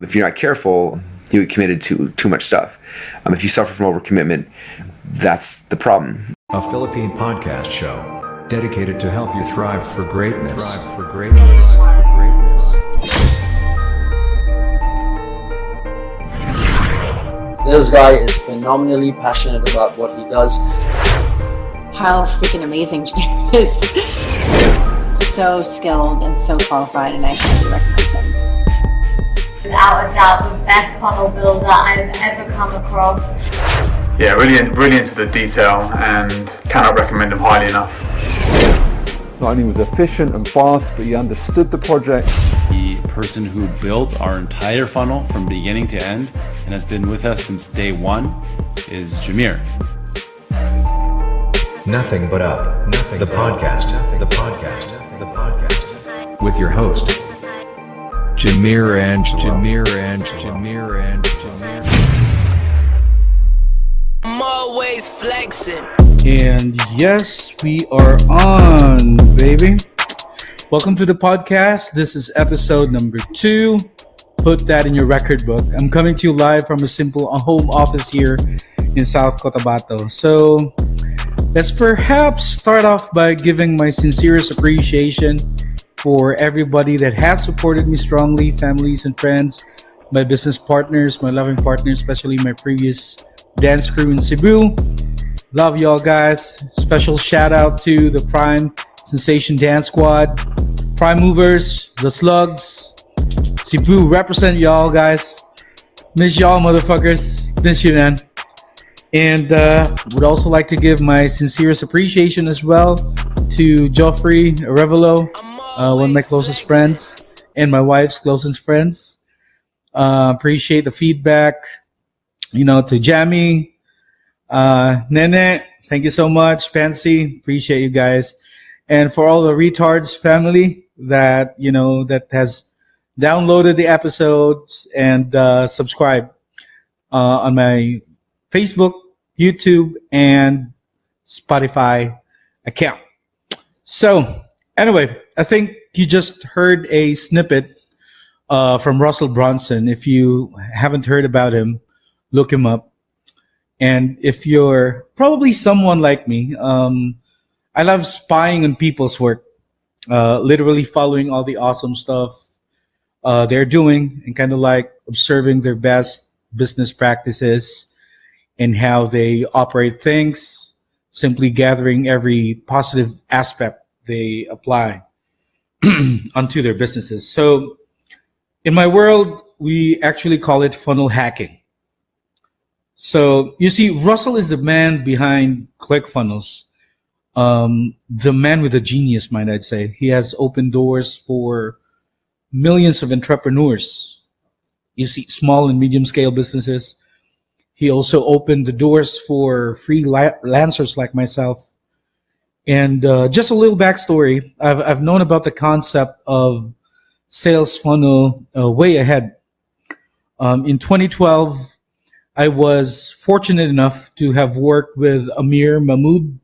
If you're not careful, you get committed to too much stuff. If you suffer from overcommitment, that's the problem. A Philippine podcast show dedicated to help you thrive for greatness. This guy is phenomenally passionate about what he does. How freaking amazing Jameer is. So skilled and so qualified, and I highly recommend him. Without a doubt, the best funnel builder I've ever come across. Yeah, really into the detail, and cannot recommend him highly enough. Not only was efficient and fast, but he understood the project. The person who built our entire funnel from beginning to end and has been with us since day one is Jameer. Nothing But Up, the podcast, with your host, Jameer and I'm always flexing. And yes, we are on, baby. Welcome to the podcast. This is episode number 2. Put that in your record book. I'm coming to you live from a simple home office here in South Cotabato. So let's perhaps start off by giving my sincerest appreciation for everybody that has supported me strongly, families and friends, my business partners, my loving partners, especially my previous dance crew in Cebu. Love y'all guys. Special shout out to the Prime Sensation Dance Squad, Prime Movers, the Slugs, Cebu represent y'all guys. Miss y'all motherfuckers. Miss you, man. And would also like to give my sincerest appreciation as well to Joffrey Revelo, one of my closest friends and my wife's closest friends. Appreciate the feedback. To Jamie, Nene, thank you so much. Pansy, appreciate you guys. And for all the retards family that has downloaded the episodes and subscribe on my Facebook, YouTube, and Spotify account. So anyway, I think you just heard a snippet from Russell Brunson. If you haven't heard about him, look him up. And if you're probably someone like me, I love spying on people's work, literally following all the awesome stuff they're doing and kind of like observing their best business practices and how they operate things, simply gathering every positive aspect they apply onto their businesses. So in my world, we actually call it funnel hacking. So you see, Russell is the man behind ClickFunnels, the man with a genius mind, I'd say. He has opened doors for millions of entrepreneurs. You see, small and medium scale businesses. He also opened the doors for freelancers like myself. And just a little backstory, I've known about the concept of sales funnel way ahead. In 2012, I was fortunate enough to have worked with Amir Mahmood.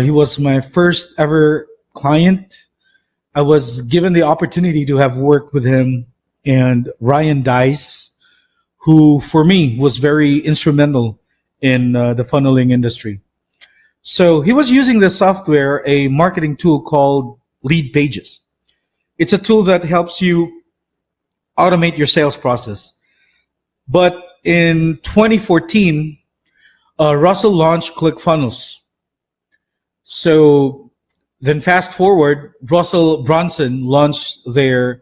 He was my first ever client. I was given the opportunity to have worked with him and Ryan Dice, who for me was very instrumental in the funneling industry. So he was using the software, a marketing tool called Lead Pages. It's a tool that helps you automate your sales process. But in 2014, Russell launched ClickFunnels. So then fast forward, Russell Brunson launched their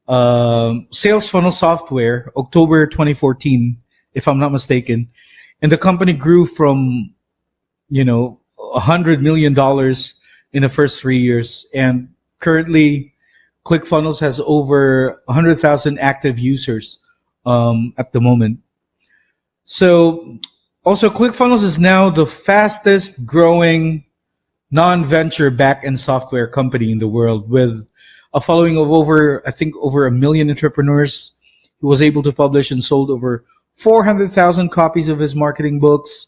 sales funnel software October 2014, if I'm not mistaken. And the company grew from, $100 million in the first 3 years. And currently, ClickFunnels has over 100,000 active users at the moment. So also ClickFunnels is now the fastest growing non-venture back-end software company in the world with a following of over 1 million entrepreneurs. He was able to publish and sold over 400,000 copies of his marketing books,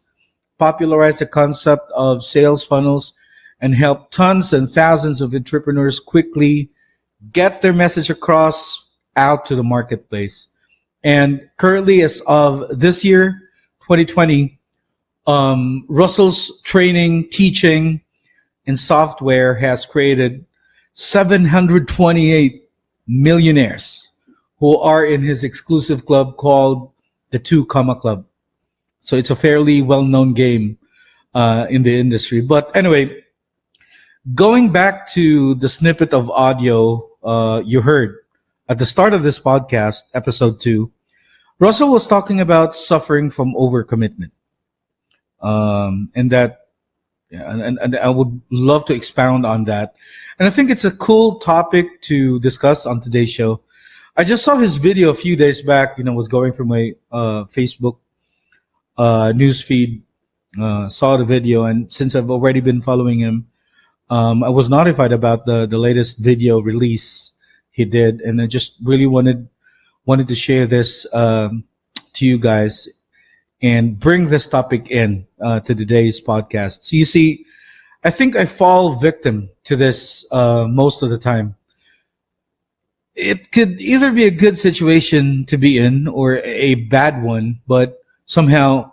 popularized the concept of sales funnels, and helped tons and thousands of entrepreneurs quickly get their message across out to the marketplace. And currently, as of this year, 2020, Russell's training, teaching in software has created 728 millionaires who are in his exclusive club called the 2 Comma Club. So it's a fairly well-known game in the industry. But anyway, going back to the snippet of audio you heard at the start of this podcast, episode 2, Russell was talking about suffering from overcommitment. And that, and I would love to expound on that. And I think it's a cool topic to discuss on today's show. I just saw his video a few days back, was going through my Facebook news feed, saw the video, and since I've already been following him, I was notified about the latest video release he did, and I just really wanted to share this to you guys and bring this topic in to today's podcast. So you see, I think I fall victim to this most of the time. It could either be a good situation to be in or a bad one, but somehow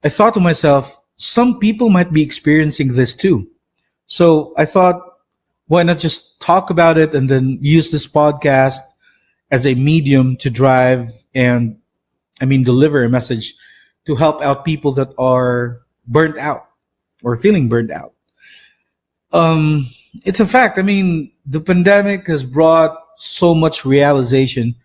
I thought to myself, some people might be experiencing this too. So I thought, why not just talk about it and then use this podcast as a medium to drive and, deliver a message to help out people that are burnt out or feeling burnt out. It's a fact. The pandemic has brought so much realization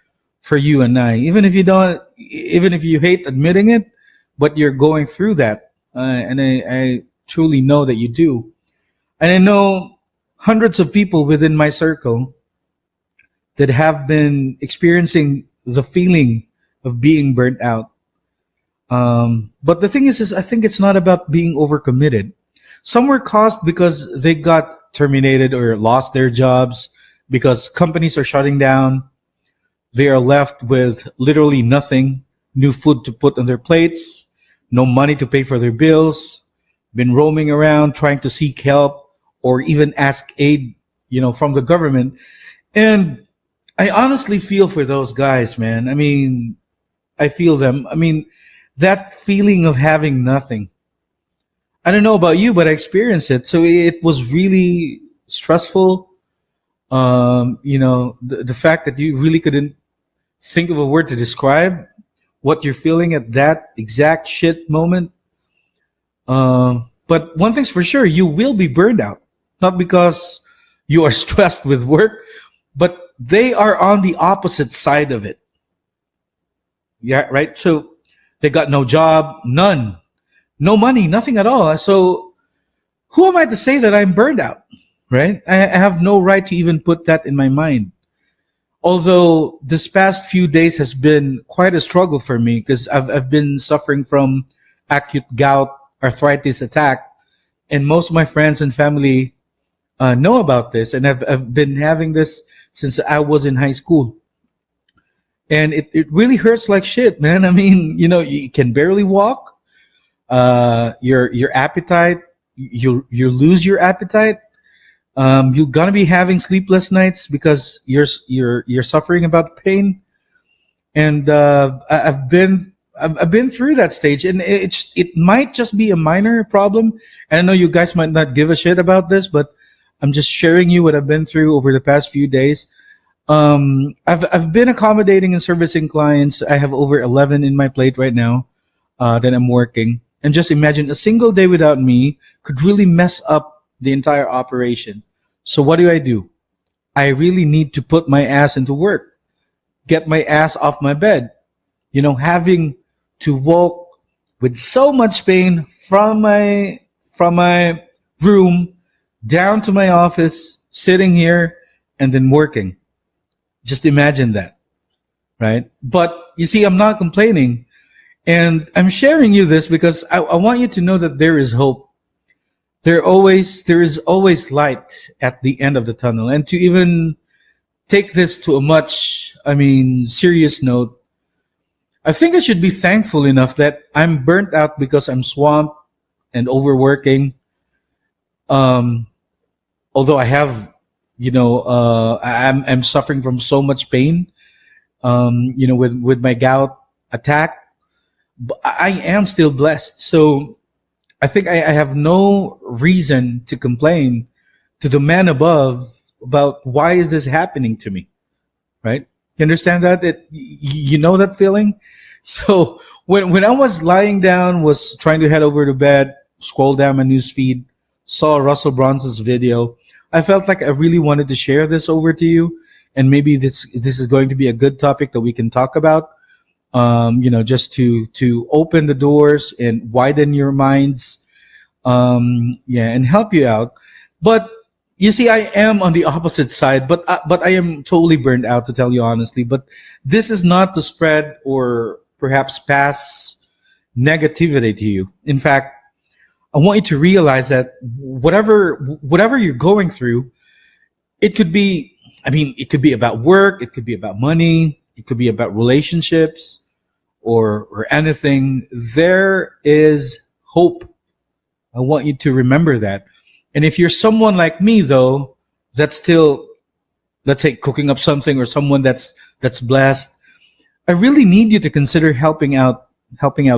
for you and I, even if you hate admitting it, but you're going through that. And I truly know that you do. And I know hundreds of people within my circle that have been experiencing the feeling of being burnt out. But the thing is I think it's not about being overcommitted. Some were caused because they got terminated or lost their jobs because companies are shutting down. They are left with literally nothing, new food to put on their plates, no money to pay for their bills, been roaming around trying to seek help or even ask aid, from the government. And I honestly feel for those guys, man. I feel them. That feeling of having nothing. I don't know about you, but I experienced it. So it was really stressful. The fact that you really couldn't think of a word to describe what you're feeling at that exact shit moment. But one thing's for sure, you will be burned out. Not because you are stressed with work, but they are on the opposite side of it. Yeah, right? So they got no job, none. No money, nothing at all. So who am I to say that I'm burned out, right? I have no right to even put that in my mind. Although this past few days has been quite a struggle for me because I've been suffering from acute gout arthritis attack, and most of my friends and family know about this, and I've been having this since I was in high school. And it really hurts like shit, man. You can barely walk. Your appetite, you lose your appetite. You're gonna be having sleepless nights because you're suffering about pain. And I've been through that stage, and it might just be a minor problem. And I know you guys might not give a shit about this, but I'm just sharing you what I've been through over the past few days. I've been accommodating and servicing clients. I have over 11 in my plate right now that I'm working. And just imagine a single day without me could really mess up the entire operation. So what do? I really need to put my ass into work, get my ass off my bed. Having to walk with so much pain from my room down to my office, sitting here, and then working. Just imagine that, right? But you see, I'm not complaining. And I'm sharing you this because I want you to know that there is hope. There is always light at the end of the tunnel. And to even take this to a much, serious note, I think I should be thankful enough that I'm burnt out because I'm swamped and overworking. Although I have, I'm suffering from so much pain with my gout attack. But I am still blessed. So I think I have no reason to complain to the man above about why is this happening to me, right? You understand that? You know that feeling? So when I was lying down, was trying to head over to bed, scroll down my news feed, saw Russell Brunson's video, I felt like I really wanted to share this over to you. And maybe this is going to be a good topic that we can talk about. Just to open the doors and widen your minds, and help you out. But you see, I am on the opposite side, but I am totally burned out, to tell you honestly. But this is not to spread or perhaps pass negativity to you. In fact, I want you to realize that whatever you're going through, it could be about work, it could be about money, it could be about relationships or anything. There is hope. I want you to remember that. And if you're someone like me, though, that's still, let's say, cooking up something, or someone that's blessed, I really need you to consider helping out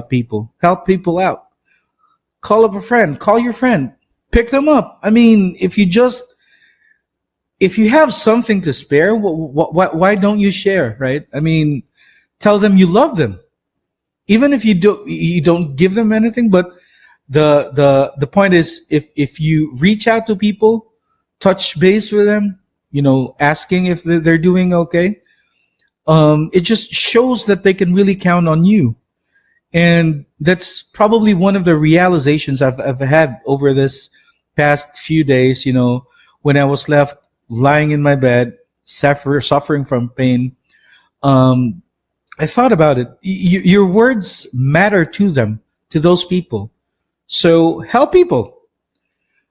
people. Help people out. Call up a friend. Call your friend. Pick them up. I mean, if you have something to spare, why don't you share, right? I mean, tell them you love them, even if you don't give them anything. But the point is, if you reach out to people, touch base with them, asking if they're doing okay, it just shows that they can really count on you. And that's probably one of the realizations I've had over this past few days. When I was left lying in my bed, suffering from pain, I thought about it. Your words matter to them, to those people. So help people.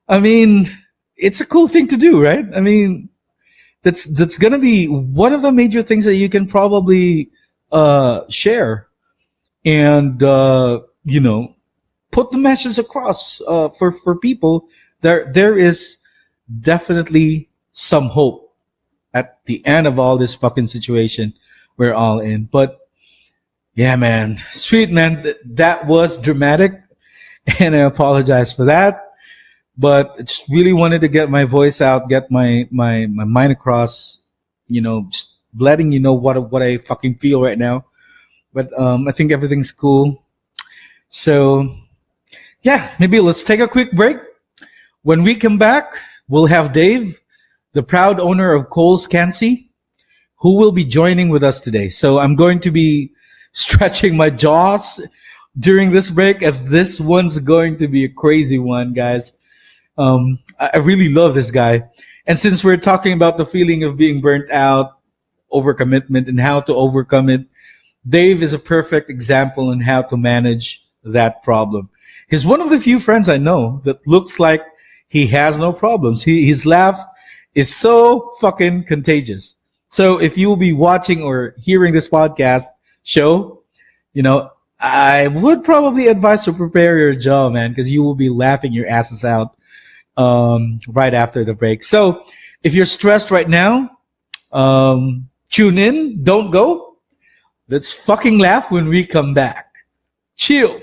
I mean, it's a cool thing to do, right? I mean, that's going to be one of the major things that you can probably share and, put the message across for people. There is definitely some hope at the end of all this fucking situation we're all in. But yeah, man, sweet, man, that was dramatic, and I apologize for that. But I just really wanted to get my voice out, get my mind across, just letting you know what I fucking feel right now. But I think everything's cool. So yeah, maybe let's take a quick break. When we come back, we'll have Dave, the proud owner of Famous Cansi, who will be joining with us today. So I'm going to be stretching my jaws during this break, as this one's going to be a crazy one, guys. I really love this guy. And since we're talking about the feeling of being burnt out, overcommitment, and how to overcome it, Dave is a perfect example on how to manage that problem. He's one of the few friends I know that looks like he has no problems. His laugh is so fucking contagious. So if you will be watching or hearing this podcast show, I would probably advise to prepare your jaw, man, because you will be laughing your asses out right after the break. So if you're stressed right now, tune in, don't go. Let's fucking laugh when we come back. Chill.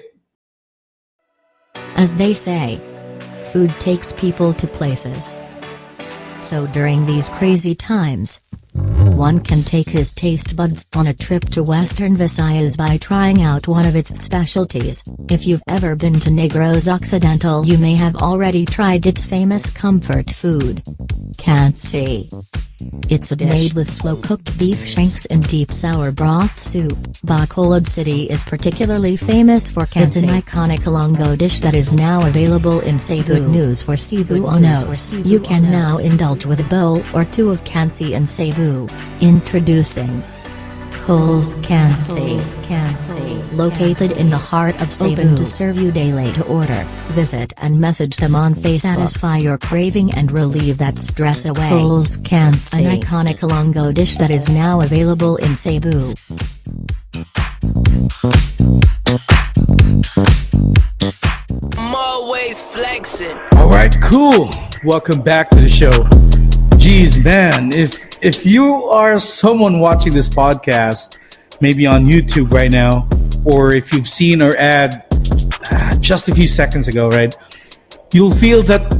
As they say, food takes people to places. So during these crazy times, one can take his taste buds on a trip to Western Visayas by trying out one of its specialties. If you've ever been to Negros Occidental, you may have already tried its famous comfort food, Cansi. It's a dish made with slow-cooked beef shanks in deep sour broth soup. Bacolod City is particularly famous for Cansi. It's an iconic illonggo dish that is now available in Cebu. Good news for Cebuanos. You can now indulge with a bowl or two of Cansi in Cebu. Introducing Famous Cansi, located in the heart of Cebu. Open to serve you daily. To order, visit and message them on Facebook. Satisfy your craving and relieve that stress away. Famous Cansi, an iconic illonggo dish that is now available in Cebu. I'm always flexing. All right, cool. Welcome back to the show. Jeez, man, if if you are someone watching this podcast, maybe on YouTube right now, or if you've seen our ad just a few seconds ago, right, you'll feel that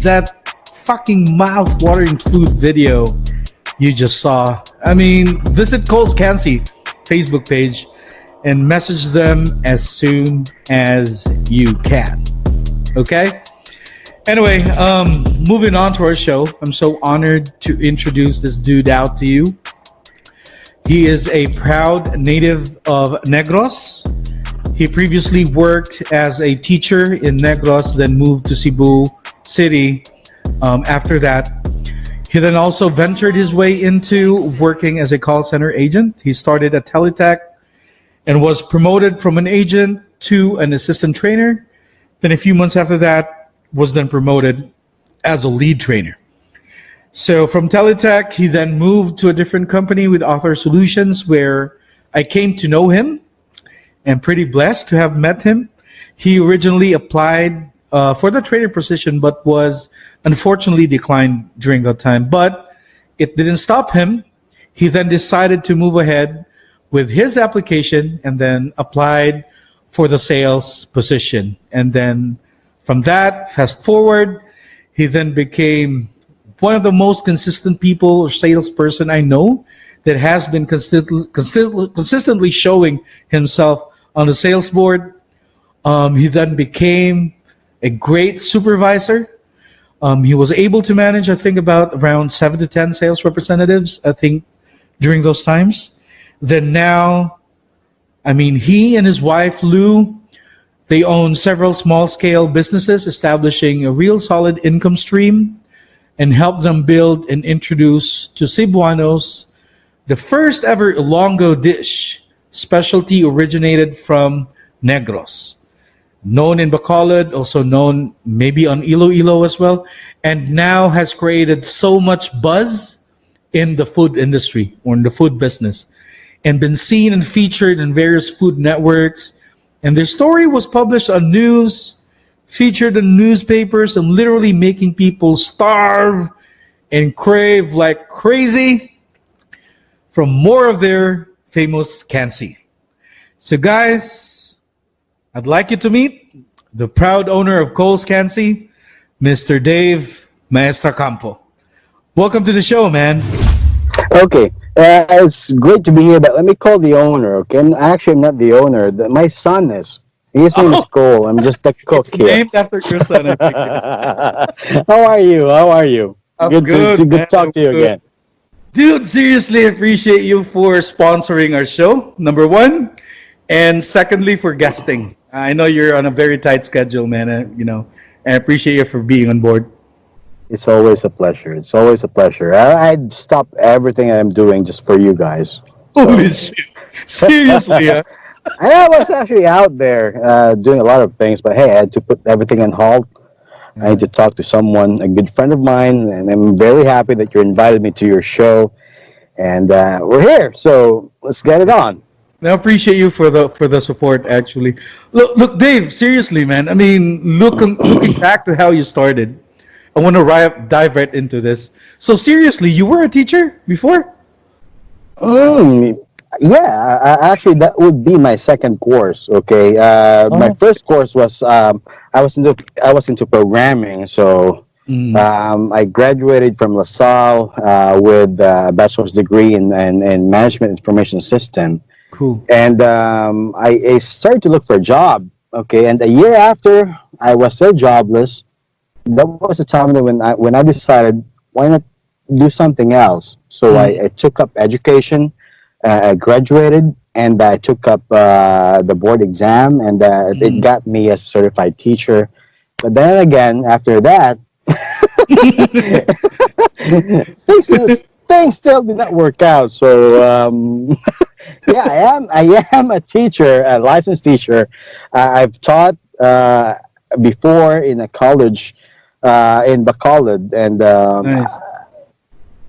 that fucking mouth-watering food video you just saw. I mean, visit Cole's Cansi Facebook page and message them as soon as you can. Okay? Anyway, moving on to our show. I'm so honored to introduce this dude out to you. He is a proud native of Negros. He previously worked as a teacher in Negros, then moved to Cebu City after that. He then also ventured his way into working as a call center agent. He started at Teletech and was promoted from an agent to an assistant trainer. Then a few months after that, was then promoted as a lead trainer. So from Teletech, he then moved to a different company with Author Solutions, where I came to know him and pretty blessed to have met him. He originally applied for the trainer position, but was unfortunately declined during that time. But it didn't stop him. He then decided to move ahead with his application and then applied for the sales position. And then from that, fast forward, he then became one of the most consistent people or salesperson I know that has been consistently showing himself on the sales board. He then became a great supervisor. He was able to manage, I think, about around 7 to 10 sales representatives, I think, during those times. Then now, I mean, he and his wife, Lou, they own several small-scale businesses, establishing a real solid income stream, and help them build and introduce to Cebuanos the first ever illonggo dish, specialty originated from Negros. Known in Bacolod, also known maybe on Iloilo as well, and now has created so much buzz in the food industry or in the food business, and been seen and featured in various food networks. And their story was published on news, featured in newspapers, and literally making people starve and crave like crazy from more of their famous Cansi. So guys, I'd like you to meet the proud owner of Cole's Cansi, Mr. Dave Maestrecampo. Welcome to the show, man. Okay, it's great to be here, but let me call the owner, okay? I'm not the owner. My son is. His name is Cole. I'm just the cook It's here. named after your son, I think. How are you? I'm Good good, to man. talk to you I'm good. again. Dude, seriously appreciate you for sponsoring our show, number one. And secondly, for guesting. I know you're on a very tight schedule, man. And I appreciate you for being on board. It's always a pleasure. I'd stop everything I'm doing just for you guys. Holy shit. Seriously, huh? I was actually out there doing a lot of things, but hey, I had to put everything on hold. I need to talk to someone, a good friend of mine, and I'm very happy that you invited me to your show. And we're here, so let's get it on. I appreciate you for the support. Actually, look, Dave. Seriously, man. I mean, looking back to how you started, I want to dive right into this. So seriously, you were a teacher before? Yeah, actually, that would be my second course. Okay, my first course was I was into programming. So I graduated from LaSalle with a bachelor's degree in management information system. Cool. And I started to look for a job. Okay, and a year after I was still jobless, that was the time when I decided, why not do something else? So I took up education. I graduated and I took up the board exam, and it got me a certified teacher. But then again, after that, things still did not work out. So yeah, I am a teacher, a licensed teacher. I've taught before in a college in Bacolod, and Nice.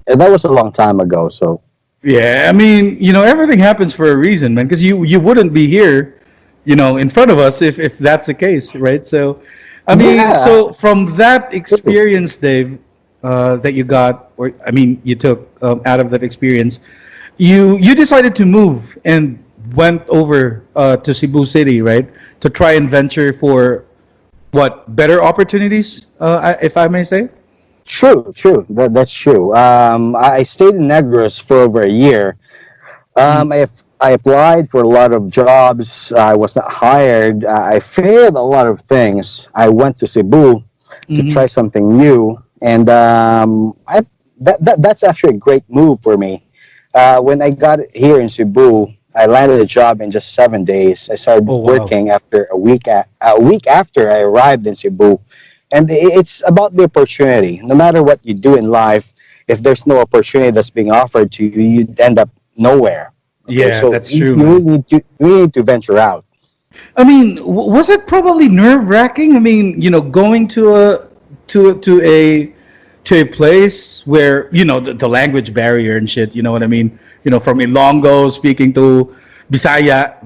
and that was a long time ago. So. Yeah, I mean, everything happens for a reason, man. Because you wouldn't be here, in front of us if that's the case, right? So, I mean, Yeah. so from that experience, Dave, that you got, or I mean, you took out of that experience, you decided to move and went over to Cebu City, right, to try and venture for what better opportunities, if I may say. True, true. That's true. I stayed in Negros for over a year. I applied for a lot of jobs. I was not hired. I failed a lot of things. I went to Cebu to try something new, and that's actually a great move for me. When I got here in Cebu, I landed a job in just 7 days. I started working after a week after I arrived in Cebu. And it's about the opportunity. No matter what you do in life, if there's no opportunity that's being offered to you, you end up nowhere. Okay? Yeah, so that's true. You need to venture out. I mean, was it probably nerve-wracking? I mean, going to a place where the language barrier and shit. You know what I mean? From Ilonggo speaking to Bisaya.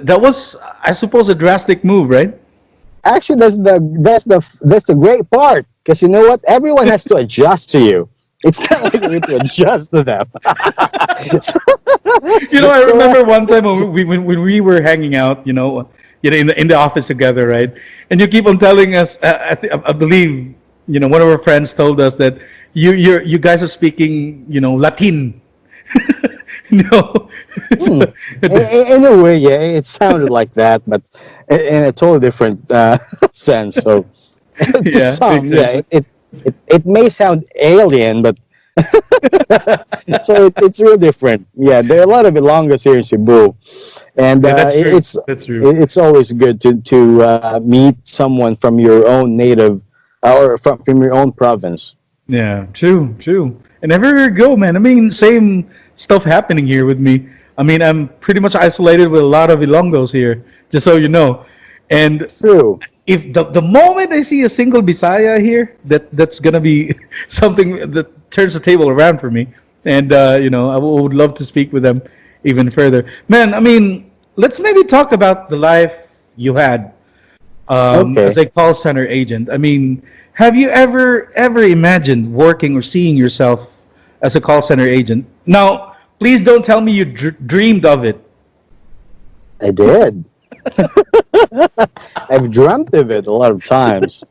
That was, I suppose, a drastic move, right? Actually, that's the great part, because you know what? Everyone has to adjust to you. It's not like you need to adjust to them. I remember one time when we were hanging out, in the office together, right? And you keep on telling us, I believe, one of our friends told us that you guys are speaking, Latin. In a way, yeah, it sounded like that, but in a totally different sense. So, yeah, some, yeah, it may sound alien, but so it's real different. Yeah, there are a lot of Ilonggos here in Cebu, and that's true. That's true. It's always good to meet someone from your own native or from your own province. Yeah, true. And everywhere you go, man. I mean, same stuff happening here with me. I mean, I'm pretty much isolated with a lot of Ilonggos here, just so you know. And true. If the moment I see a single Bisaya here, that's gonna be something that turns the table around for me. And I would love to speak with them even further. Man, I mean, let's maybe talk about the life you had as a call center agent. I mean, have you ever imagined working or seeing yourself as a call center agent? Now, please don't tell me you dreamed of it. I did. I've dreamt of it a lot of times.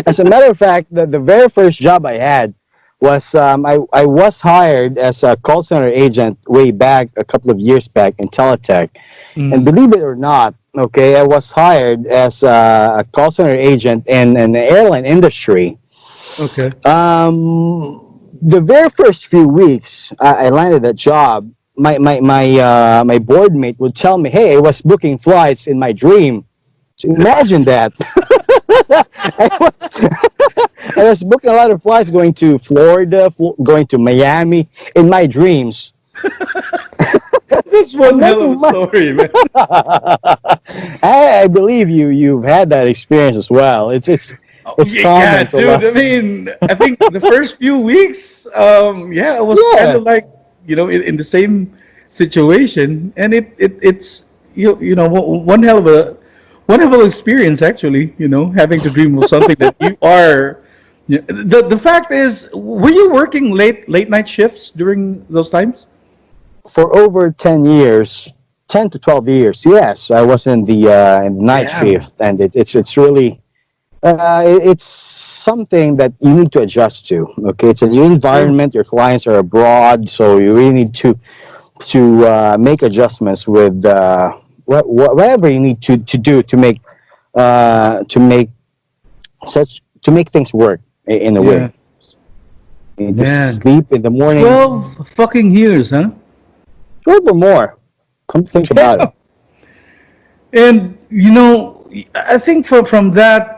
As a matter of fact, the very first job I had was I was hired as a call center agent way back a couple of years back in Teletech. And believe it or not, I was hired as a call center agent in the airline industry. Okay. The very first few weeks I landed that job, my board mate would tell me, "Hey, I was booking flights in my dream." So imagine that. I was booking a lot of flights going to Florida, going to Miami in my dreams. That's one hell of a story, man. I believe you've had that experience as well. It's yeah, common to dude. I mean, I think the first few weeks, it was kind of like in the same situation, and it's one hell of a experience actually. Having to dream of something that you are. The fact is, were you working late night shifts during those times? For over 10 years, 10 to 12 years, yes, I was in the night shift, and it's really it's something that you need to adjust to. Okay, it's a new environment. Your clients are abroad, so you really need to make adjustments with whatever you need to do to make things work in a way. You just sleep in the morning. 12 fucking years, huh? 12 or more. Come to think about it. And I think from that,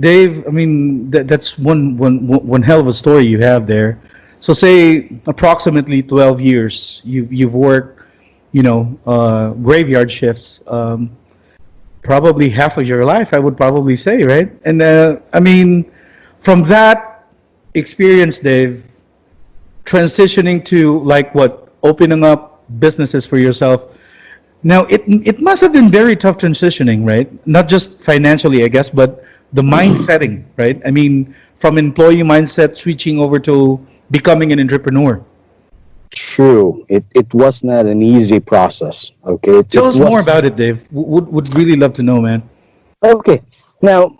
Dave, I mean that's one hell of a story you have there. So say approximately 12 years you've worked, graveyard shifts, probably half of your life, I would probably say, right? And I mean, from that experience, Dave, transitioning to opening up businesses for yourself. Now, it must have been very tough transitioning, right? Not just financially, I guess, but the mind setting, right? I mean, from employee mindset switching over to becoming an entrepreneur? True. It was not an easy process. Okay. Tell us more about it, Dave. Would really love to know, man. Okay. Now,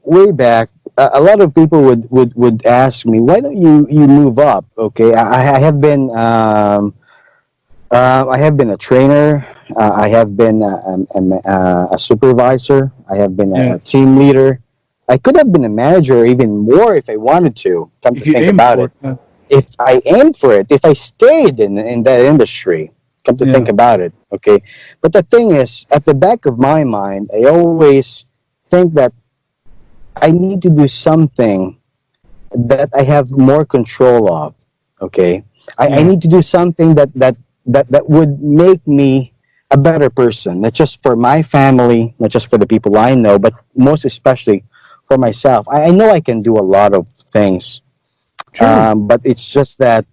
way back, a lot of people would ask me, why don't you move up? Okay. I have been a trainer. I have been a supervisor. I have been a team leader. I could have been a manager even more if I wanted to. Come to think about it. If I aimed for it, if I stayed in that industry, come to think about it, okay? But the thing is, at the back of my mind, I always think that I need to do something that I have more control of, okay? I need to do something that would make me a better person, not just for my family, not just for the people I know, but most especially for myself. I know I can do a lot of things. But it's just that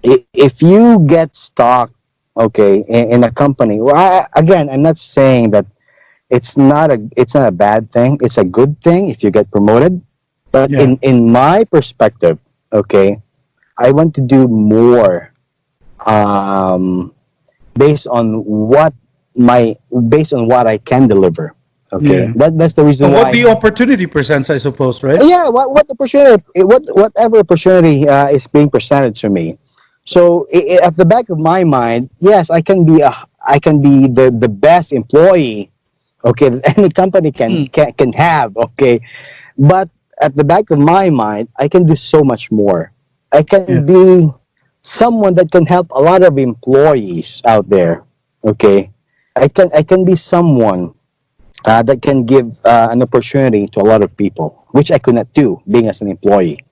if you get stuck, okay, in a company, well, I'm not saying that it's not a bad thing. It's a good thing if you get promoted. But in my perspective, okay, I want to do more based on what I can deliver. Okay, that's the reason why. What the opportunity presents, I suppose, right? Yeah, what opportunity, whatever opportunity is being presented to me. So at the back of my mind, yes, I can be the best employee, okay, that any company can have, okay. But at the back of my mind, I can do so much more. I can be someone that can help a lot of employees out there, okay. I can be someone that can give an opportunity to a lot of people, which I could not do being as an employee.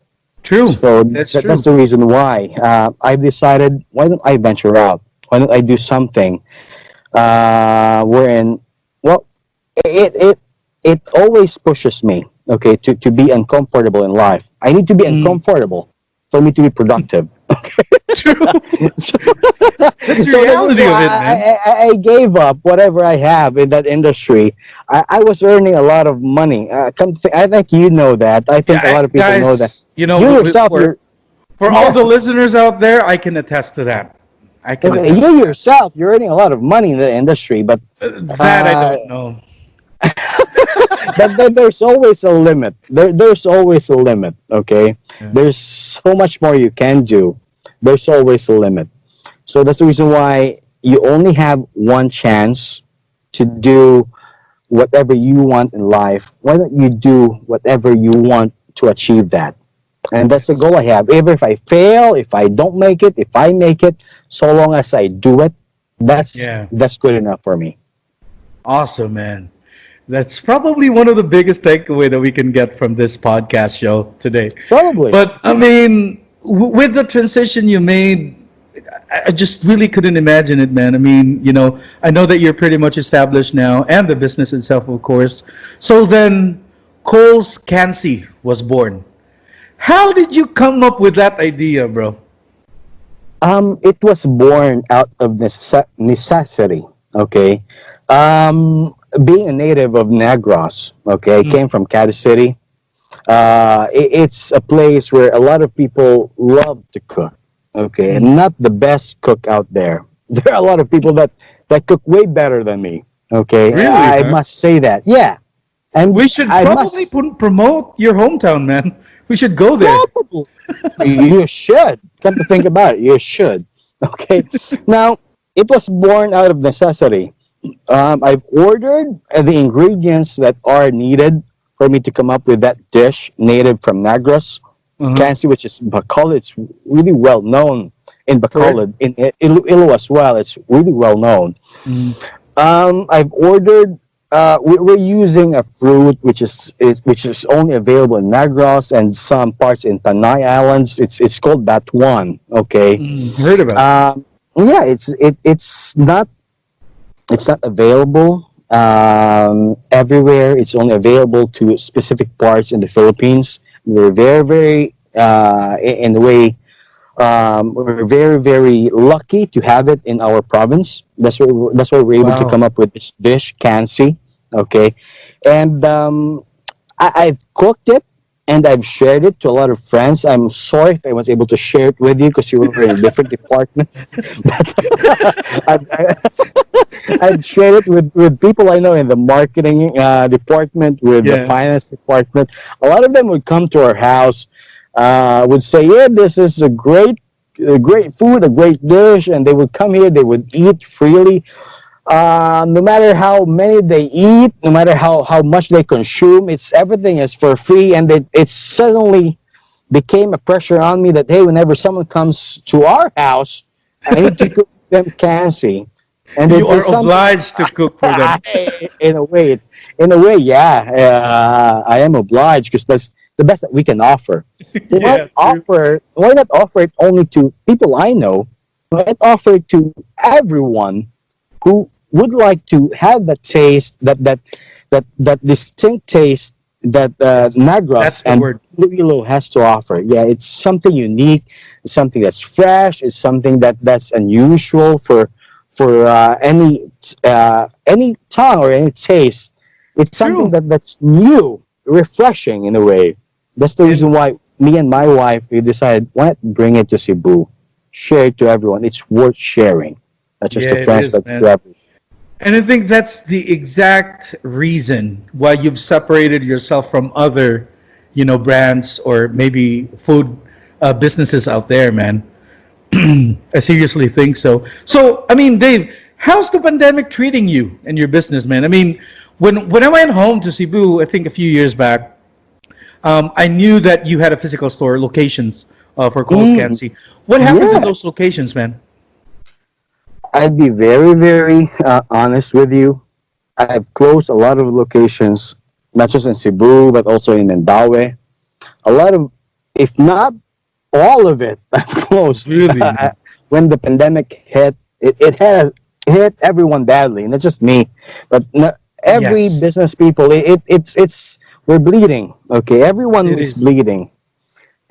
True. So that's the reason why I've decided, why don't I venture out? Why don't I do something wherein, well, it always pushes me, okay, to be uncomfortable in life. I need to be uncomfortable for me to be productive. True. That's the reality of it, man. I gave up whatever I have in that industry. I was earning a lot of money. I think you know that. I think a lot of people know that. You know, for all the listeners out there, I can attest to that. You yourself, you're earning a lot of money in the industry, but that I don't know. But there's always a limit. There's always a limit. Okay, there's so much more you can do. There's always a limit. So that's the reason why you only have one chance to do whatever you want in life. Why don't you do whatever you want to achieve that? And that's the goal I have. Even if I fail, if I don't make it, if I make it, so long as I do it, that's good enough for me. Awesome, man. That's probably one of the biggest takeaway that we can get from this podcast show today. Probably. But I mean, with the transition you made, I just really couldn't imagine it, man. I mean, you know, I know that you're pretty much established now, and the business itself, of course. So then, Famous Cansi was born. How did you come up with that idea, bro? It was born out of necessity. Okay. Being a native of Negros, okay, I came from Kansas City. It's a place where a lot of people love to cook. Okay, I'm not the best cook out there. There are a lot of people that cook way better than me. Okay, really, I must say that. Yeah, and we should probably promote your hometown, man. We should go there. You should. Come to think about it, you should. Okay, now it was born out of necessity. I've ordered the ingredients that are needed for me to come up with that dish native from Negros, Cansi, which is Bacolod. It's really well known in Bacolod, in Ilo as well. It's really well known. I've ordered. We're using a fruit which is only available in Negros and some parts in Panay Islands. It's called Batuan. Okay, heard about it. Yeah, it's not available everywhere. It's only available to specific parts in the Philippines. We're very in a way, we're very lucky to have it in our province. That's why we're able to come up with this dish, Cansi. Okay, and I've cooked it and I've shared it to a lot of friends. I'm sorry if I was able to share it with you because you were in a different department. But I've shared it with people I know in the marketing department, with the finance department. A lot of them would come to our house, would say, "Yeah, this is a great food, a great dish," and they would come here. They would eat freely. No matter how many they eat, no matter how much they consume, everything is for free, and it suddenly became a pressure on me that, hey, whenever someone comes to our house, I need to cook them Cansi. And you are obliged to cook for them. in a way, yeah, I am obliged because that's the best that we can offer. Why not offer it only to people I know? Why not offer it to everyone who would like to have that taste, that distinct taste that Negros and Iloilo has to offer? Yeah, it's something unique. It's something that's fresh. It's something that's unusual for any tongue or any taste. It's something that's new, refreshing in a way. That's the reason why me and my wife, we decided, why not bring it to Cebu, share it to everyone. It's worth sharing. Not just the friends, but to everyone. And I think that's the exact reason why you've separated yourself from other, brands or maybe food businesses out there, man. I seriously think so. So, I mean, Dave, how's the pandemic treating you and your business, man? I mean, when I went home to Cebu, I think a few years back, I knew that you had a physical store locations for Famous Cansi. What happened to those locations, man? I'd be very, very honest with you. I've closed a lot of locations, not just in Cebu, but also in Mandaue. A lot of, if not all of it, I've closed. Really? When the pandemic hit, it had hit everyone badly, not just me, but every business people. It's we're bleeding. Okay, everyone is bleeding,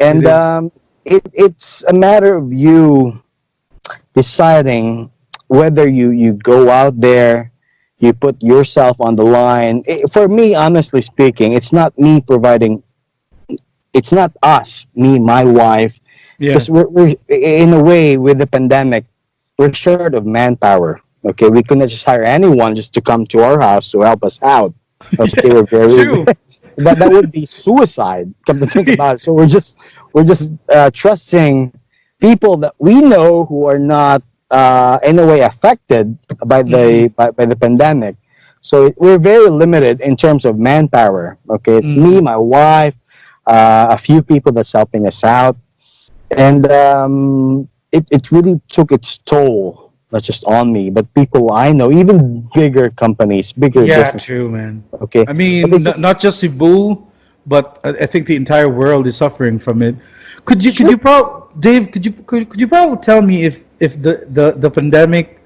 and it's a matter of you deciding whether you go out there, you put yourself on the line. For me, honestly speaking, it's not me providing. It's not us, me, my wife, because we're in a way with the pandemic, we're short of manpower. Okay, we couldn't just hire anyone just to come to our house to help us out. Okay, we're very that would be suicide. Come to think about it, so we're just trusting people that we know who are not in a way affected by the pandemic. So we're very limited in terms of manpower. Okay, it's me, my wife, a few people that's helping us out, and it really took its toll, not just on me, but people I know, even bigger companies, bigger businesses. True, man. Okay, I mean, not just Cebu, but I think the entire world is suffering from it. Could you Dave? Could you probably tell me if the pandemic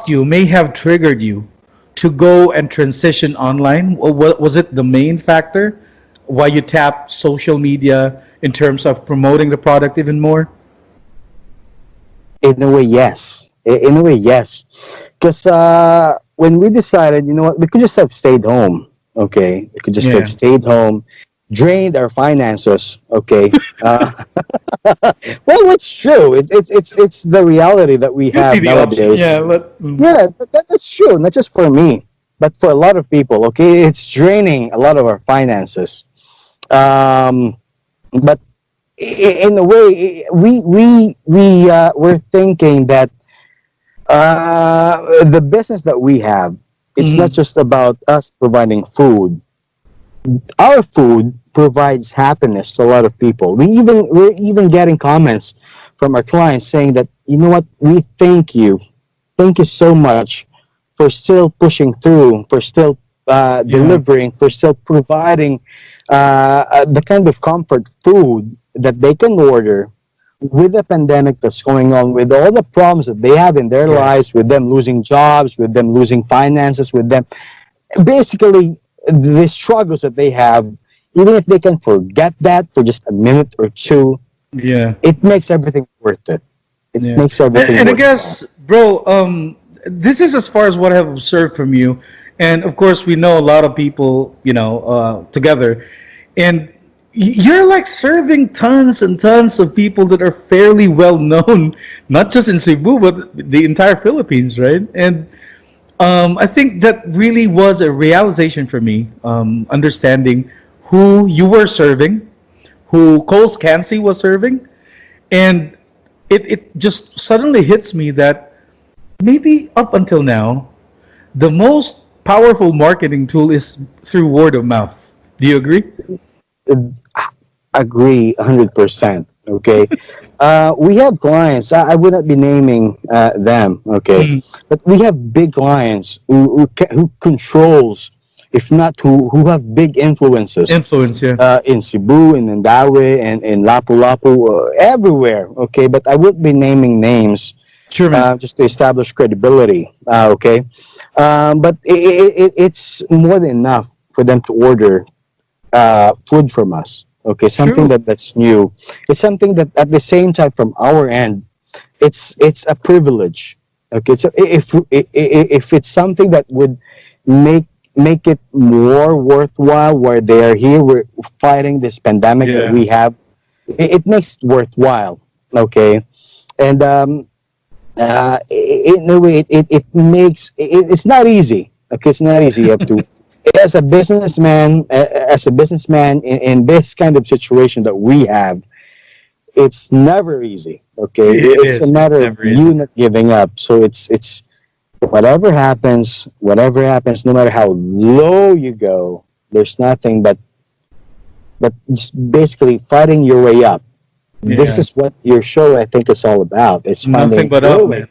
may have triggered you to go and transition online? Or was it the main factor why you tap social media in terms of promoting the product even more? In a way, yes. Because when we decided, we could just have stayed home. Okay, we could just have stayed home, drained our finances. Okay, well, it's true. It's the reality that we have nowadays. That's true. Not just for me, but for a lot of people. Okay, it's draining a lot of our finances. But in a way, we're thinking that the business that we have, it's not just about us providing food. Our food provides happiness to a lot of people. We're even getting comments from our clients saying that, you know what, we thank you so much for still pushing through, for still delivering, for still providing the kind of comfort food that they can order with the pandemic that's going on, with all the problems that they have in their lives, with them losing jobs, with them losing finances, with them basically the struggles that they have. Even if they can forget that for just a minute or two, it makes everything worth it. It makes everything and worth I guess, bro, this is as far as what I have observed from you. And of course, we know a lot of people, together. And you're like serving tons and tons of people that are fairly well known, not just in Cebu, but the entire Philippines, right? And I think that really was a realization for me, understanding who you were serving, who Cole's Cansi was serving, and it just suddenly hits me that maybe up until now, the most powerful marketing tool is through word of mouth. Do you agree? Agree 100%. Okay. We have clients. I would not be naming them. Okay. But we have big clients who controls, if not who have big influences. Influence, yeah. In Cebu, in Mandaue, and in Lapu-Lapu, everywhere. Okay. But I would be naming names. Sure, man. Just to establish credibility. Okay. But it's more than enough for them to order food from us. Okay, something that's new. It's something that at the same time from our end, it's a privilege. Okay, so if it's something that would make it more worthwhile, where they are here, we're fighting this pandemic that we have. It makes it worthwhile. Okay, and in a way, it makes it's not easy. Okay, it's not easy. You have to. As a businessman, in this kind of situation that we have, it's never easy. Okay, it's a matter of you not giving up. So it's whatever happens, no matter how low you go, there's nothing but just basically fighting your way up. Yeah. This is what your show, I think, is all about. It's nothing but up, man.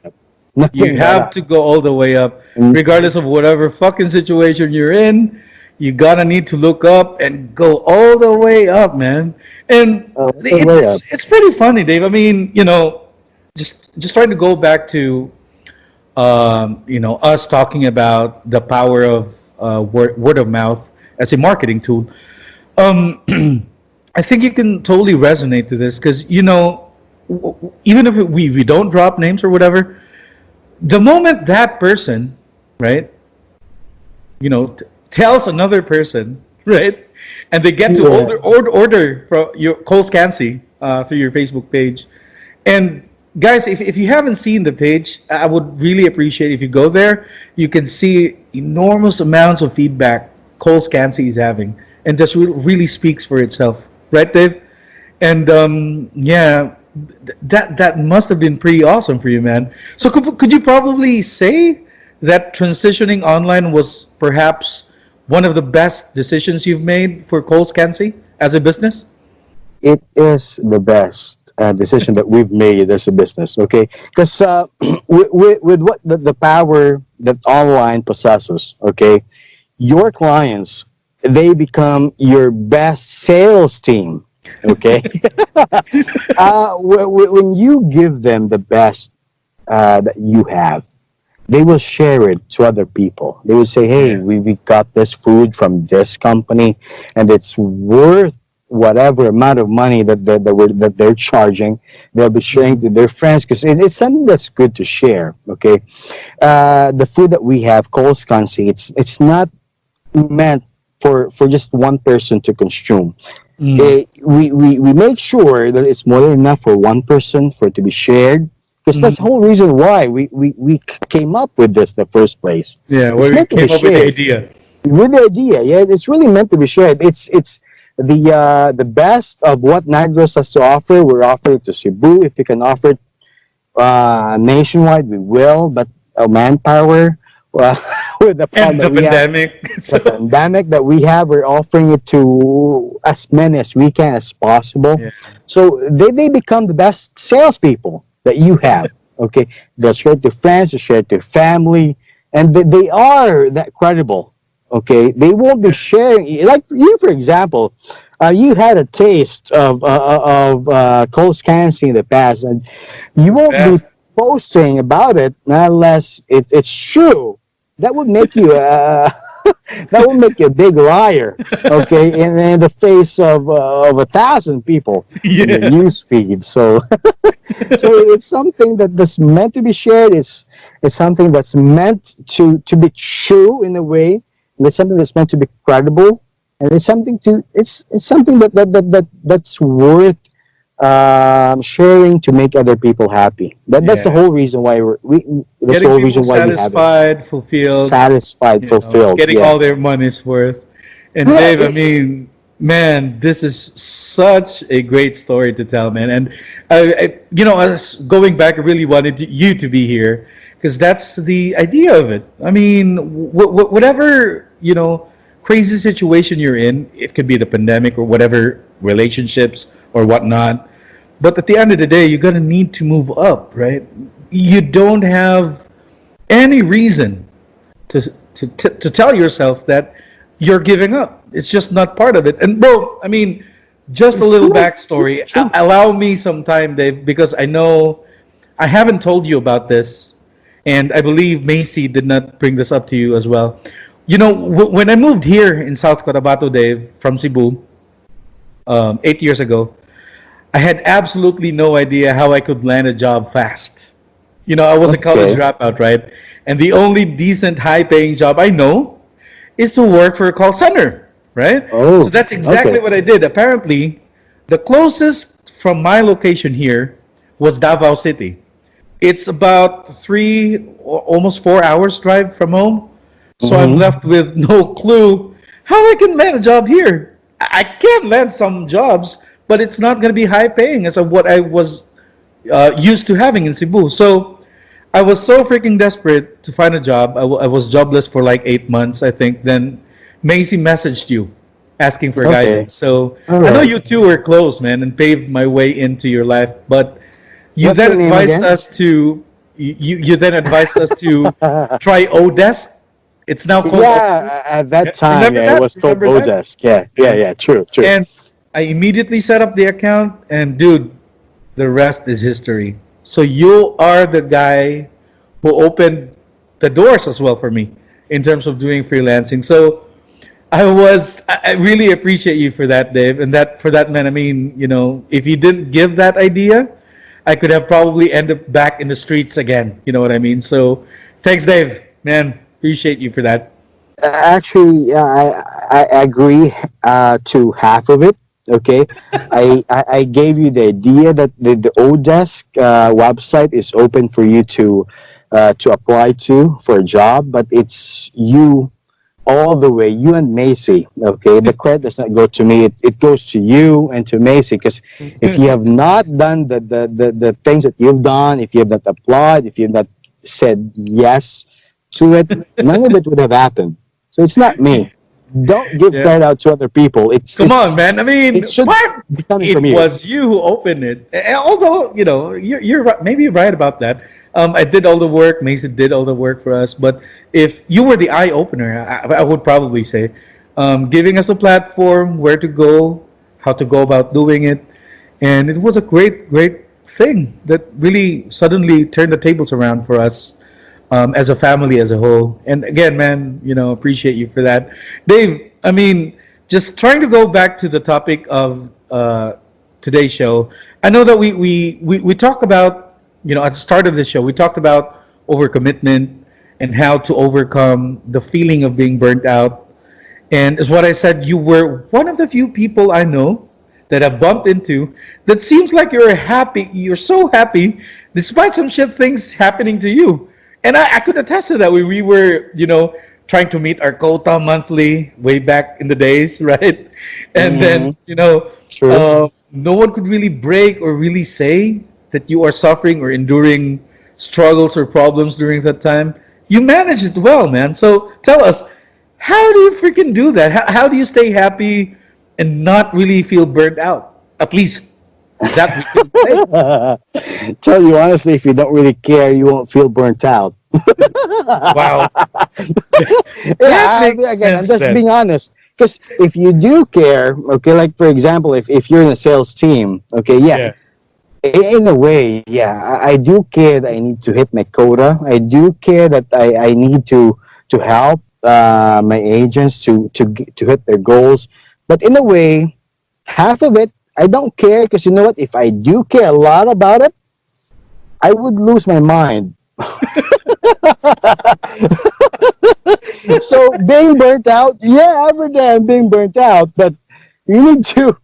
You have to go all the way up, regardless of whatever fucking situation you're in. You gotta need to look up and go all the way up, man. And it's pretty funny, Dave. I mean, just trying to go back to, us talking about the power of word of mouth as a marketing tool. I think you can totally resonate to this because even if we don't drop names or whatever. The moment that person, right, tells another person, right, and they get to order from your Cole's Cansi through your Facebook page. And guys, if you haven't seen the page, I would really appreciate if you go there. You can see enormous amounts of feedback Cole's Cansi is having, and this really speaks for itself, right, Dave? And that must have been pretty awesome for you, man. So could you probably say that transitioning online was perhaps one of the best decisions you've made for Cole's Cansi as a business? It is the best decision that we've made as a business. Okay, because with what the power that online possesses, okay, your clients, they become your best sales team. Okay. When you give them the best that you have, they will share it to other people. They will say, hey, we got this food from this company and it's worth whatever amount of money that they're charging. They'll be sharing to their friends because it's something that's good to share. Okay. The food that we have, Cole's Cansi, it's not meant for just one person to consume. We make sure that it's more than enough for one person for it to be shared, because that's the whole reason why we came up with this in the first place. Yeah, we came up with the idea. It's really meant to be shared. It's the best of what Negros has to offer. We're offering it to Cebu. If we can offer it nationwide, we will. But manpower. With the pandemic, the pandemic that we have, we're offering it to as many as we can as possible. Yeah. So they become the best salespeople that you have. Okay, they'll share it to friends, they'll share it to family, and they are that credible. Okay, they won't be sharing. Like you, for example, you had a taste of Cole's Cansi in the past, and you won't be posting about it unless it's true. That would make you a big liar, okay, in the face of 1,000 people in the news feed. So it's something that's meant to be shared. It's something that's meant to be true in a way. It's something that's meant to be credible, and it's something to it's something that's worth sharing to make other people happy. That's the whole reason why that's the whole reason why we have it. Satisfied, fulfilled, fulfilled, getting all their money's worth. And Dave, I mean, man, this is such a great story to tell, man. And as going back, I really wanted you to be here because that's the idea of it. I mean, whatever crazy situation you're in, it could be the pandemic or whatever, relationships or whatnot. But at the end of the day, you're gonna need to move up, right? You don't have any reason to tell yourself that you're giving up. It's just not part of it. And bro, I mean, just a little backstory. Allow me some time, Dave, because I know I haven't told you about this, and I believe Macy did not bring this up to you as well. When I moved here in South Cotabato, Dave, from Cebu, 8 years ago, I had absolutely no idea how I could land a job fast. I was a college dropout, right? And the only decent, high-paying job I know is to work for a call center, right? So that's exactly what I did. Apparently, the closest from my location here was Davao City. It's about almost 4 hours drive from home. So I'm left with no clue how I can land a job here. I can land some jobs, but it's not going to be high paying as of what I was used to having in Cebu. So I was so freaking desperate to find a job. I was jobless for like 8 months, I think. Then Macy messaged you asking for guidance. So I know you two were close, man, and paved my way into your life. But you then advised us to you then advised us to try Odesk. It's now called at that time it was called Odesk. Yeah, true. And I immediately set up the account, and dude, the rest is history. So you are the guy who opened the doors as well for me in terms of doing freelancing. So I really appreciate you for that, Dave. And for that, man, I mean, if you didn't give that idea, I could have probably ended up back in the streets again. You know what I mean? So thanks, Dave, man. Appreciate you for that. Actually, I agree to half of it. Okay, I gave you the idea that the Odesk website is open for you to apply to for a job, but it's you all the way, you and Macy. Okay, the credit does not go to me; it goes to you and to Macy. Because if you have not done the things that you've done, if you have not applied, if you have not said yes to it, none of it would have happened. So it's not me. Don't give credit out to other people. Come on, man. I mean, it was you who opened it. Although you're maybe right about that. I did all the work. Macy did all the work for us. But if you were the eye opener, I would probably say, giving us a platform, where to go, how to go about doing it, and it was a great thing that really suddenly turned the tables around for us. As a family as a whole. And again, man, appreciate you for that. Dave, I mean, just trying to go back to the topic of today's show. I know that we talk about, at the start of the show, we talked about overcommitment and how to overcome the feeling of being burnt out. And as what I said, you were one of the few people I know that I've bumped into that seems like you're so happy despite some shit things happening to you. And I could attest to that. We were, trying to meet our quota monthly way back in the days, right? And then, no one could really break or really say that you are suffering or enduring struggles or problems during that time. You managed it well, man. So tell us, how do you freaking do that? How do you stay happy and not really feel burnt out? At least that we can say. Tell you honestly, if you don't really care, you won't feel burnt out. Wow. Again, I'm just being honest. Because if you do care, okay, like for example, if you're in a sales team, okay, in a way, I do care that I need to hit my quota. I do care that I need to help my agents to hit their goals. But in a way, half of it, I don't care, because you know what? If I do care a lot about it, I would lose my mind. So being burnt out, yeah, every day I'm being burnt out, but you need to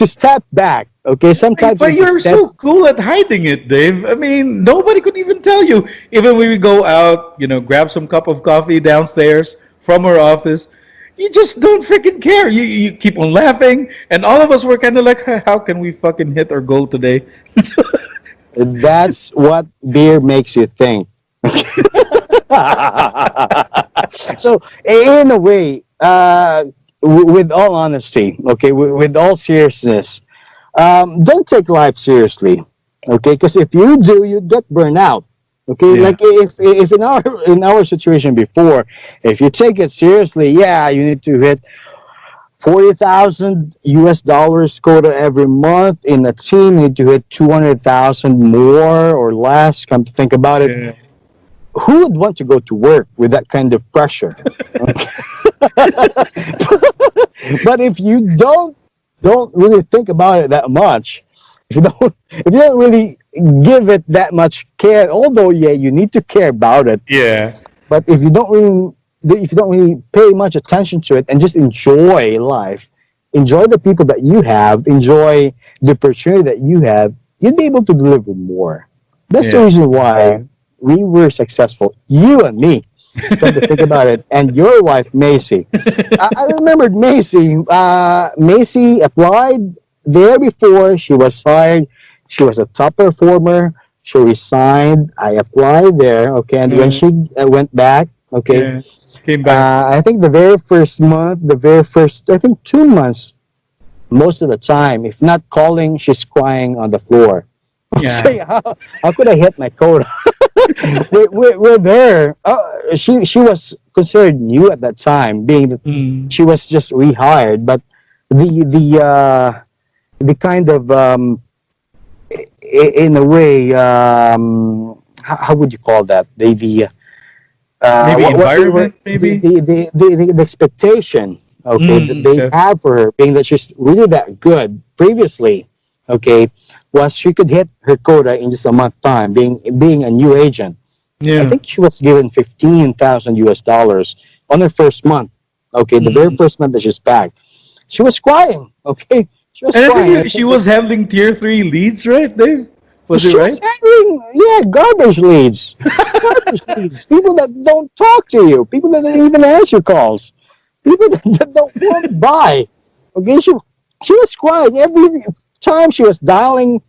step back. Okay, sometimes But you you're step. so cool at hiding it, Dave. I mean, nobody could even tell you. Even when we go out, grab some cup of coffee downstairs from our office, you just don't freaking care. You keep on laughing, and all of us were kind of like, how can we fucking hit our goal today? That's what beer makes you think. So, in a way, with all honesty, okay, with all seriousness, don't take life seriously, okay? Because if you do, you get burned out. Okay, Yeah. like if in our situation before, if you take it seriously, yeah, you need to hit $40,000 quota every month. In a team, you need to hit 200,000 more or less. Come to think about it, Yeah. who would want to go to work with that kind of pressure? But if you don't really think about it that much, if you don't really give it that much care, although yeah, you need to care about it, Yeah. but if you don't really pay much attention to it and just enjoy life, enjoy the people that you have, enjoy the opportunity that you have, you'd be able to deliver more. That's the Yeah. reason why we were successful, you and me. Come to think about it, and your wife Macy. I remembered Macy. Macy applied there before. She was hired. She was a top performer. She resigned. I applied there. Okay, and when she went back, okay, Yeah. Came back. I think the very first month, I think 2 months, most of the time, if not calling, she's crying on the floor. Yeah. Say, how could I hit my quota? with her, she was considered new at that time, being that she was just rehired. But the kind of in a way, how would you call that? Maybe What they environment, maybe? the expectation, okay, that they Okay. have for her, being that she's really that good previously, okay, was she could hit her quota in just a month time, being a new agent. I Yeah. think she was given $15,000 on her first month. Okay, the very first month that she's back, she was crying. Okay, she was And I crying. think she was handling tier 3 leads, right, Dave? Was it She right? was handling, yeah, garbage leads. Garbage leads. People that don't talk to you. People that don't even answer calls. People that don't want to buy. Okay, she was crying every time she was dialing.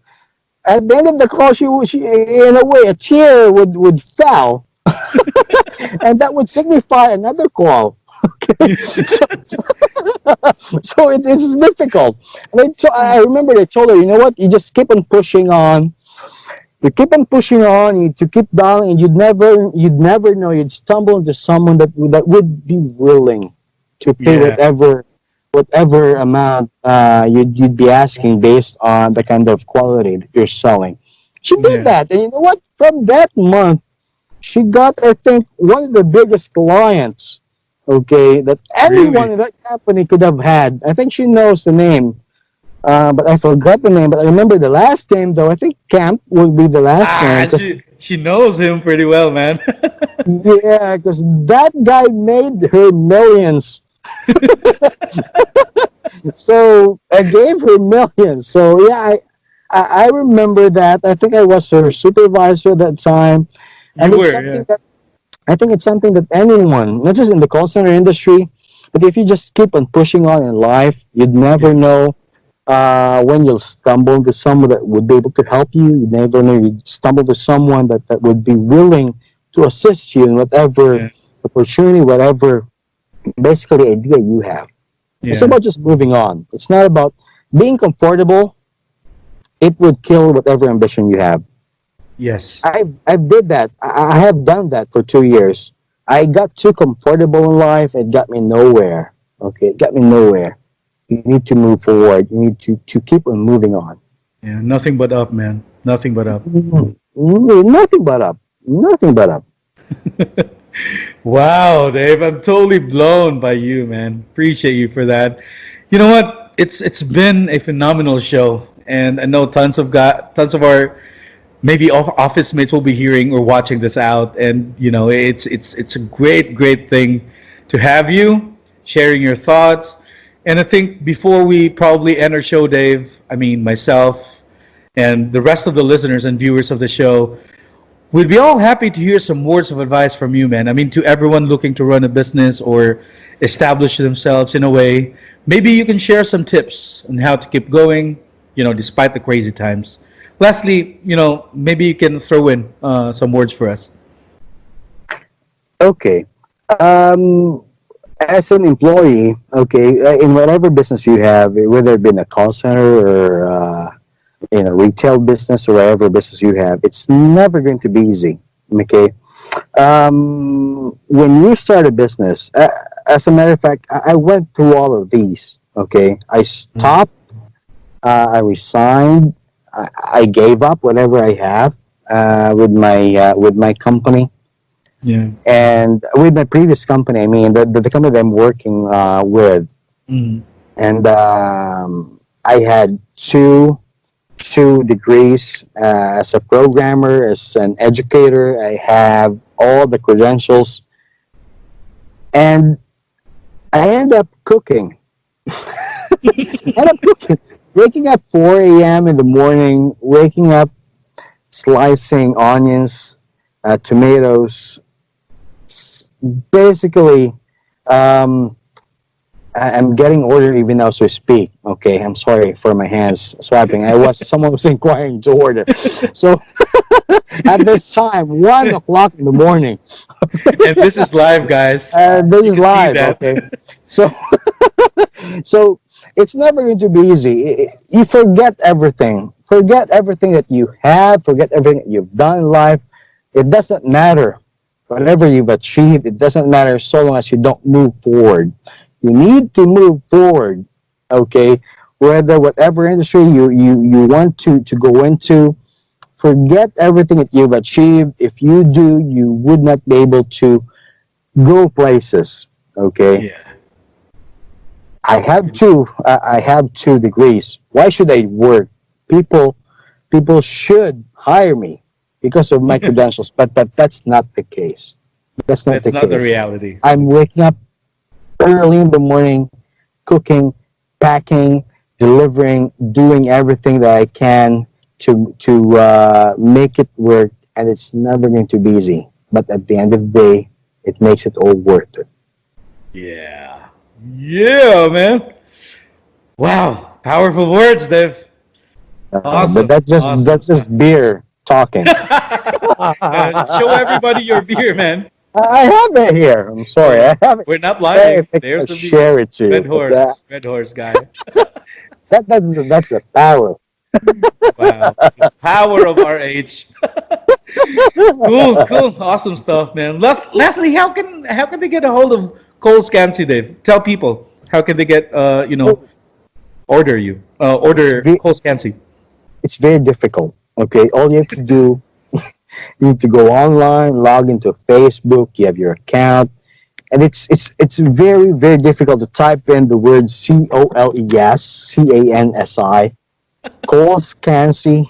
At the end of the call, she in a way, a tear would fall, and that would signify another call. Okay, so it's difficult. And I remember they told her, you know what, you just keep on pushing on. You keep on pushing on. You to keep dialing, and you'd never know. You'd stumble into someone that would be willing to pay Yeah. whatever amount you'd be asking based on the kind of quality that you're selling. She did Yeah. that, and you know what? From that month, she got, I think, one of the biggest clients. Okay, that anyone Really? in that company could have had. I think she knows the name. But I forgot the name. But I remember the last name, though. I think Camp will be the last name. She knows him pretty well, man. Yeah, because that guy made her millions. So I gave her millions. So yeah, I remember that. I think I was her supervisor at that time, and You it's were, something yeah. that I think it's something that anyone, not just in the call center industry, but if you just keep on pushing on in life, you'd never know when you'll stumble into someone that would be able to help you. You never know you'd stumble to someone that would be willing to assist you in whatever Yeah. opportunity, whatever basically idea you have. It's Yeah. about just moving on. It's not about being comfortable. It would kill whatever ambition you have. Yes. I did that. I have done that for 2 years. I got too comfortable in life. It got me nowhere. Okay, it got me nowhere. You need to move forward. You need to keep on moving on. Yeah. Nothing but up, man. Nothing but up. Nothing but up. Nothing but up. Wow, Dave, I'm totally blown by you, man. Appreciate you for that. You know what? It's been a phenomenal show, and I know tons of our maybe office mates will be hearing or watching this out, and it's a great thing to have you sharing your thoughts. And I think before we probably end our show, Dave, I mean myself and the rest of the listeners and viewers of the show, we'd be all happy to hear some words of advice from you, man. I mean, to everyone looking to run a business or establish themselves in a way, maybe you can share some tips on how to keep going, despite the crazy times. Lastly, maybe you can throw in some words for us. Okay. As an employee, in whatever business you have, whether it be in a call center or in a retail business or whatever business you have, it's never going to be easy. Okay. When you start a business, as a matter of fact, I went through all of these. Okay. I stopped. I resigned. I gave up whatever I have with my company. Yeah. And with my previous company, I mean the company that I'm working with, and I had two degrees as a programmer, as an educator. I have all the credentials, and I end up cooking. Waking up 4 a.m. in the morning, waking up, slicing onions, tomatoes. Basically, I'm getting ordered even as we speak. Okay, I'm sorry for my hands swiping. Someone was inquiring to order. So at this time, 1:00 in the morning. And this is live, guys. This is live. Okay, so it's never going to be easy. You forget everything. Forget everything that you have. Forget everything that you've done in life. It doesn't matter. Whatever you've achieved, it doesn't matter so long as you don't move forward. You need to move forward, okay? Whatever industry you want to go into, forget everything that you've achieved. If you do, you would not be able to go places, okay? Yeah. I have two degrees. Why should I work? People should hire me because of my credentials, but that's not the case. That's not the reality. I'm waking up early in the morning, cooking, packing, delivering, doing everything that I can to make it work, and it's never going to be easy. But at the end of the day, it makes it all worth it. Yeah, man. Wow, powerful words, Dave. Awesome. But that's just beer talking. Show everybody your beer, man. I have it here. I'm sorry, I have it. We're not lying. There's the share it to red you. horse, red horse guy. That's the power. Wow, the power of our age. Cool, awesome stuff, man. Lastly, how can they get a hold of Coles Cansi, Dave? Tell people how can they get order Coles Cansi. It's very difficult. Okay, all you have to do, you need to go online, log into Facebook. You have your account, and it's very, very difficult to type in the word COLESCANSI, Coles Cansi,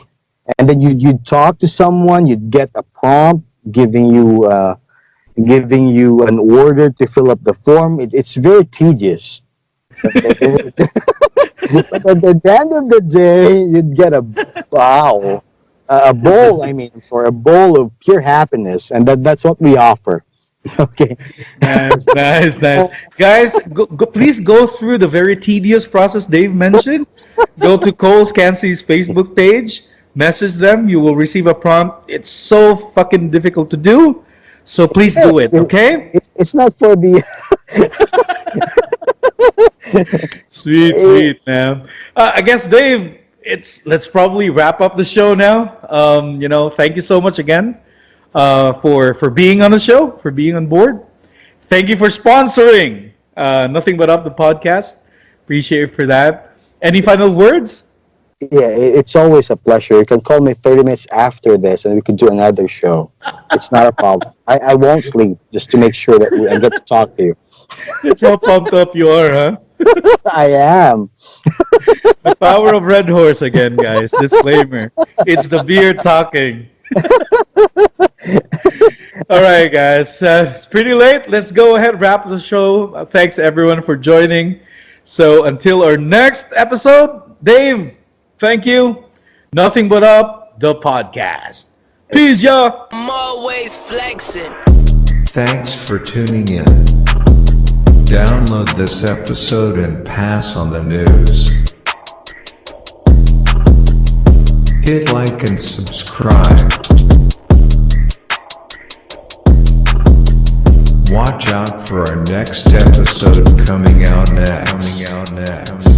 and then you'd talk to someone. You'd get a prompt giving you an order to fill up the form. It's very tedious. But at the end of the day, you'd get a bowl of pure happiness, and that's what we offer. Okay. Nice. Guys, please go through the very tedious process Dave mentioned. Go to Coles Cansi's Facebook page, message them. You will receive a prompt. It's so fucking difficult to do, so please do it. Okay. It's not for the. Sweet, man. I guess, Dave, let's probably wrap up the show now. Thank you so much again for being on the show, for being on board. Thank you for sponsoring Nothing But Up the podcast. Appreciate you for that. Any final words? Yeah, it's always a pleasure. You can call me 30 minutes after this and we can do another show. It's not a problem. I won't sleep just to make sure that I get to talk to you. That's how pumped up you are, huh? I am. The power of Red Horse again, guys. Disclaimer. It's the beer talking. All right, guys. It's pretty late. Let's go ahead and wrap the show. Thanks, everyone, for joining. So until our next episode, Dave, thank you. Nothing But Up, the podcast. Peace, y'all. I'm always flexing. Thanks for tuning in. Download this episode and pass on the news. Hit like and subscribe. Watch out for our next episode coming out next.